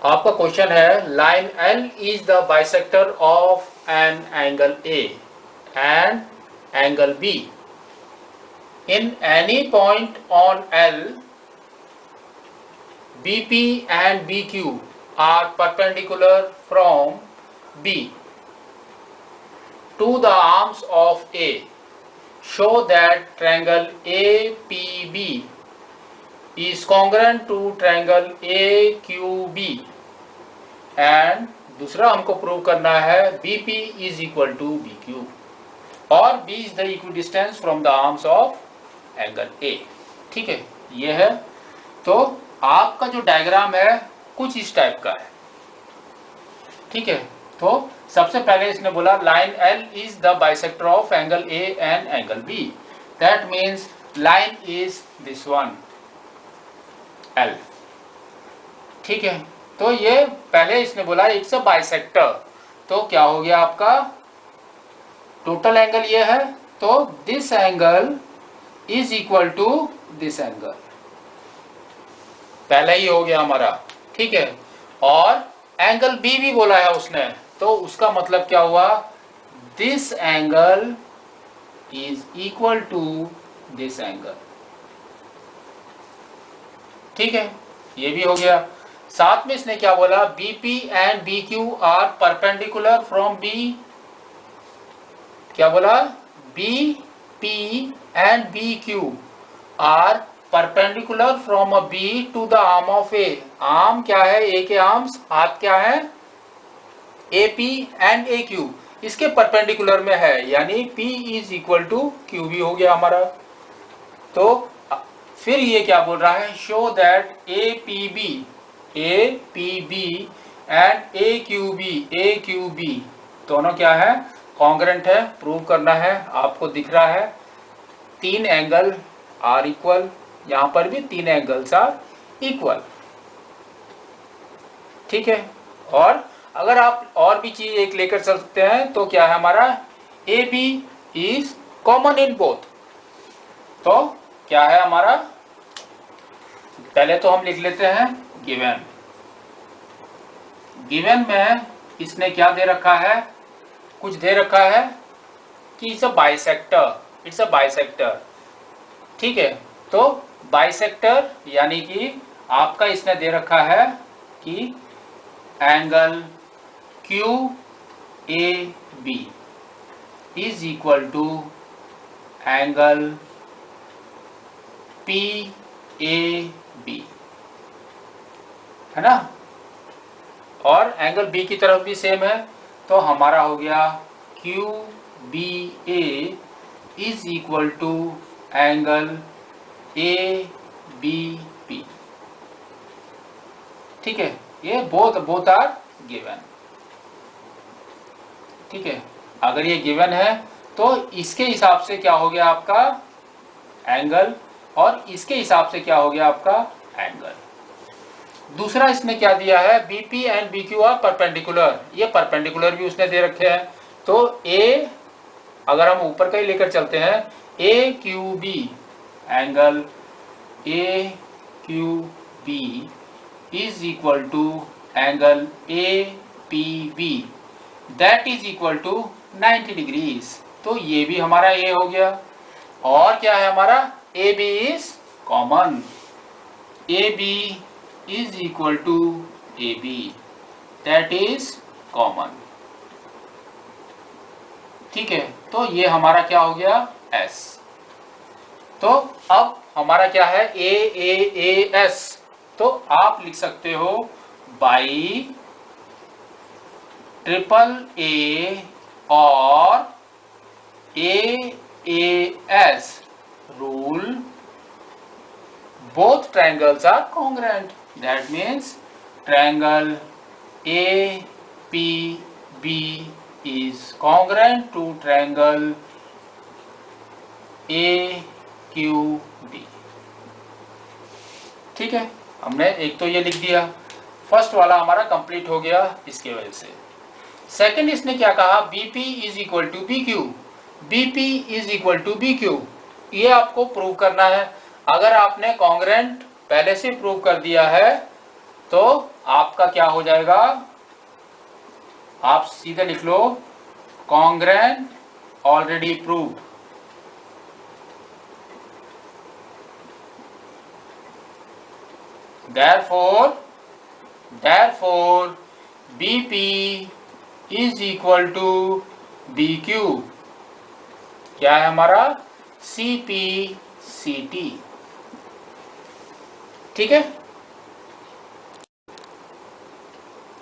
आपका क्वेश्चन है line L is the bisector of an angle A and angle be in any point on L BP and BQ are perpendicular from B to the arms of A. Show that triangle APB is congruent to triangle AQB and दूसरा हमको prove करना है BP is equal to BQ और B is the equidistance from the arms of angle A. ठीक है, ये है। तो आपका जो डायग्राम है कुछ इस टाइप का है। ठीक है, तो सबसे पहले इसने बोला line L is the bisector of angle A and angle B। That means line is this one L। ठीक है, तो ये पहले इसने बोला इट्स अ बाइसेक्टर, तो क्या हो गया आपका टोटल एंगल ये है, तो this angle is equal to this angle, पहले ही हो गया हमारा। ठीक है, और एंगल बी भी बोला है उसने, तो उसका मतलब क्या हुआ, this angle is equal to this angle. ठीक है, ये भी हो गया। साथ में इसने क्या बोला, BP and B Q are perpendicular from B, क्या बोला, B P and B Q are perpendicular from a B to the arm of A. Arm क्या है, ए के आर्म्स, हाथ क्या है, A P and A Q, इसके perpendicular में है, यानी P is equal to Q भी हो गया हमारा। तो फिर ये क्या बोल रहा है, show that A P B and A Q B दोनों क्या है, कॉन्ग्रेंट है, प्रूव करना है। आपको दिख रहा है तीन एंगल आर इक्वल, यहां पर भी तीन एंगल्स आर इक्वल। ठीक है, और अगर आप और भी चीज एक लेकर चल सकते हैं तो क्या है हमारा, A B is common in both. तो क्या है हमारा, पहले तो हम लिख लेते हैं गिवन। गिवन में इसने क्या दे रखा है, कुछ दे रखा है कि इट्स अ बाइसेक्टर। ठीक है, तो बाइसेक्टर यानी कि आपका इसने दे रखा है कि angle Q A B is equal to angle P A B, है ना, और एंगल बी की तरफ भी सेम है, तो हमारा हो गया Q B A is equal to angle A B P. ठीक है, ये बोथ आर गिवन। ठीक है, अगर ये गिवन है तो इसके हिसाब से क्या हो गया आपका एंगल, और इसके हिसाब से क्या हो गया आपका एंगल। दूसरा इसने क्या दिया है, BP and BQ are perpendicular, ये परपेंडिकुलर भी उसने दे रखे हैं। तो ए, अगर हम ऊपर का ही लेकर चलते हैं, A Q B, angle A Q B is equal to angle A P B, that is equal to 90 degrees. तो ये भी हमारा ए हो गया, और क्या है हमारा, A B is common, A B is equal to A B, that is common. ठीक है, तो ये हमारा क्या हो गया एस। तो अब हमारा क्या है, ए एस, तो आप लिख सकते हो बाई ट्रिपल ए और A S rule, both triangles are congruent. That means triangle APB is congruent to triangle AQB. ठीक है, हमने एक तो ये लिख दिया, फर्स्ट वाला हमारा कंप्लीट हो गया इसके वजह से। सेकंड इसने क्या कहा, BP is equal to BQ, BP is equal to BQ, ये आपको प्रूव करना है। अगर आपने कॉन्ग्रेंट पहले से प्रूव कर दिया है तो आपका क्या हो जाएगा, आप सीधे लिख लो congruent already proved. therefore BP is equal to BQ, क्या है हमारा, CP/CT। ठीक है,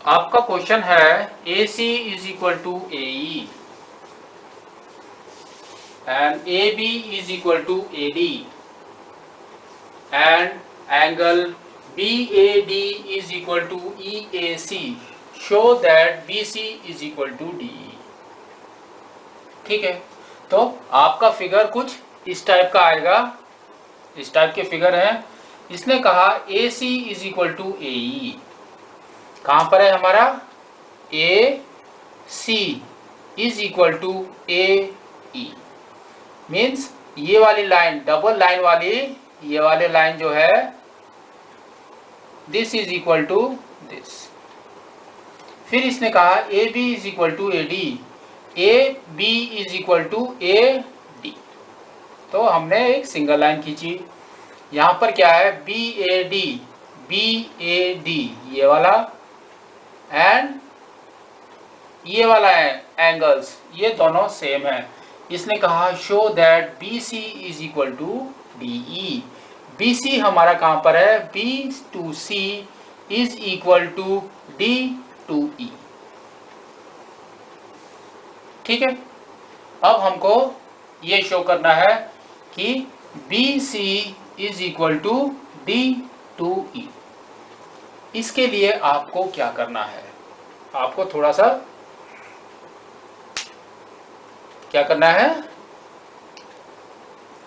आपका क्वेश्चन है AC is equal to AE and AB is equal to AD and angle BAD is equal to EAC, show that BC is equal to DE। ठीक है, तो आपका फिगर कुछ इस टाइप का आएगा, इस टाइप के फिगर है। इसने कहा AC is equal to AE, कहां पर है हमारा, AC is equal to AE, means ये वाली लाइन, डबल लाइन वाली, ये वाली लाइन जो है this is equal to this. फिर इसने कहा AB is equal to AD, AB is equal to AD, तो हमने एक सिंगल लाइन खींची। यहां पर क्या है, BAD ये वाला एंड ये वाला है एंगल्स, ये दोनों सेम है। इसने कहा show that BC is equal to DE, BC हमारा कहां पर है, B to C is equal to D to E। ठीक है, अब हमको ये शो करना है कि BC is equal to D to E। इसके लिए आपको क्या करना है, आपको थोड़ा सा क्या करना है,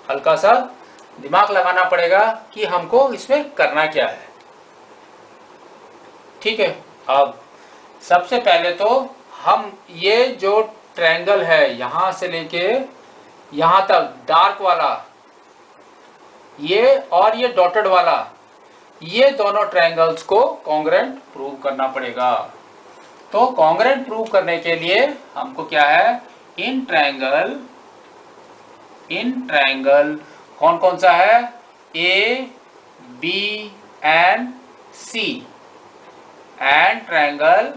हल्का सा दिमाग लगाना पड़ेगा कि हमको इसमें करना क्या है। ठीक है, अब सबसे पहले तो हम ये जो ट्रायंगल है यहां से लेके यहां तक, डार्क वाला ये और ये डॉटेड वाला, ये दोनों ट्रायंगल्स को कॉन्ग्रेंट प्रूव करना पड़ेगा। तो कॉन्ग्रेंट प्रूव करने के लिए हमको क्या है, इन ट्रायंगल कौन कौन सा है, A, B and C and triangle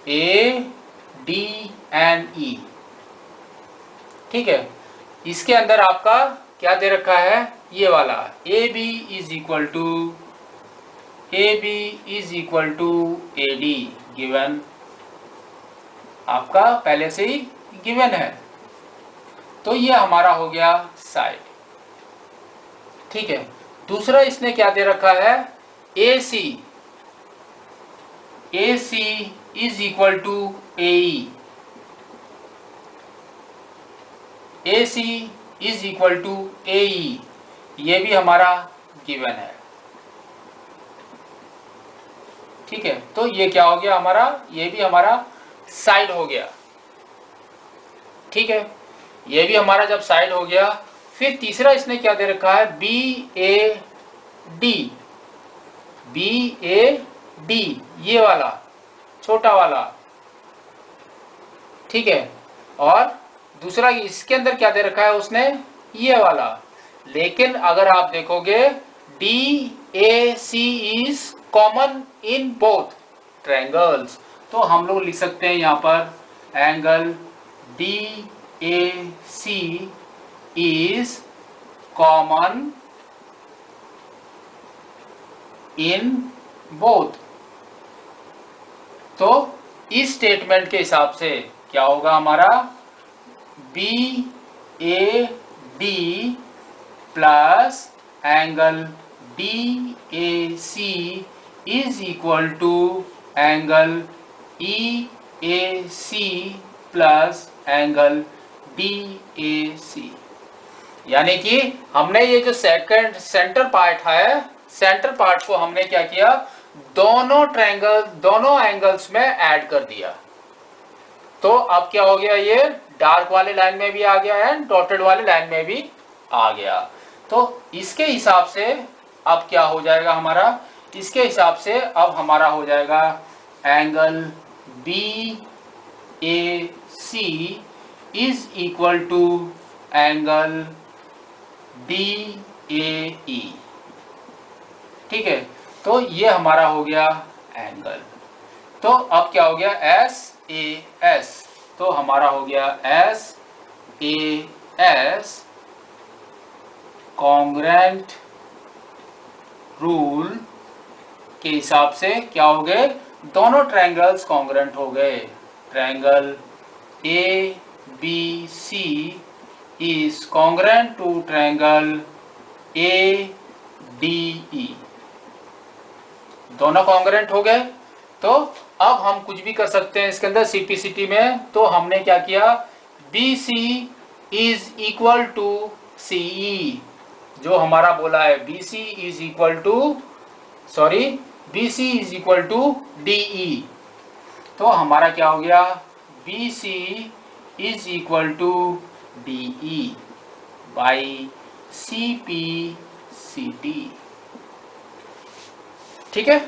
A, D and E। ठीक है, इसके अंदर आपका क्या दे रखा है, ये वाला AB is equal to AD, given, आपका पहले से ही गिवन है। तो ये हमारा हो गया साइड। ठीक है, दूसरा इसने क्या दे रखा है, AC is equal to AE, AC is equal to AE, ये भी हमारा गिवन है। ठीक है, तो ये क्या हो गया हमारा, ये भी हमारा साइड हो गया। ठीक है, ये भी हमारा जब साइड हो गया, फिर तीसरा इसने क्या दे रखा है, BAD, ये वाला छोटा वाला। ठीक है, और दूसरा इसके अंदर क्या दे रखा है उसने, ये वाला। लेकिन अगर आप देखोगे DAC is common in both triangles, तो हम लोग लिख सकते हैं यहां पर angle DAC is common in both. तो इस स्टेटमेंट के हिसाब से क्या होगा हमारा, BAD plus angle DAC is equal to angle EAC plus angle DAC। यानी कि हमने ये जो सेकंड सेंटर पार्ट है, सेंटर पार्ट को हमने क्या किया, दोनों ट्रायंगल, दोनों एंगल्स में ऐड कर दिया। तो अब क्या हो गया, ये डार्क वाले लाइन में भी आ गया एंड डॉटेड वाले लाइन में भी आ गया। तो इसके हिसाब से अब क्या हो जाएगा हमारा, इसके हिसाब से अब हमारा हो जाएगा angle B A C is equal to angle D A E. ठीक है, तो ये हमारा हो गया एंगल। तो अब क्या हो गया, एस ए एस, तो हमारा हो गया S A S congruent rule के हिसाब से क्या हो गए, दोनों ट्रायंगल्स कॉन्ग्रुएंट हो गए। Triangle A B C is congruent to triangle A D E, दोनों कॉन्ग्रुएंट हो गए। तो अब हम कुछ भी कर सकते हैं इसके अंदर सिंपलिसिटी में। तो हमने क्या किया, B C is equal to C E, जो हमारा बोला है B C is equal to, sorry, B C is equal to D E. तो हमारा क्या हो गया, B C is equal to D E by C P C T. ठीक है।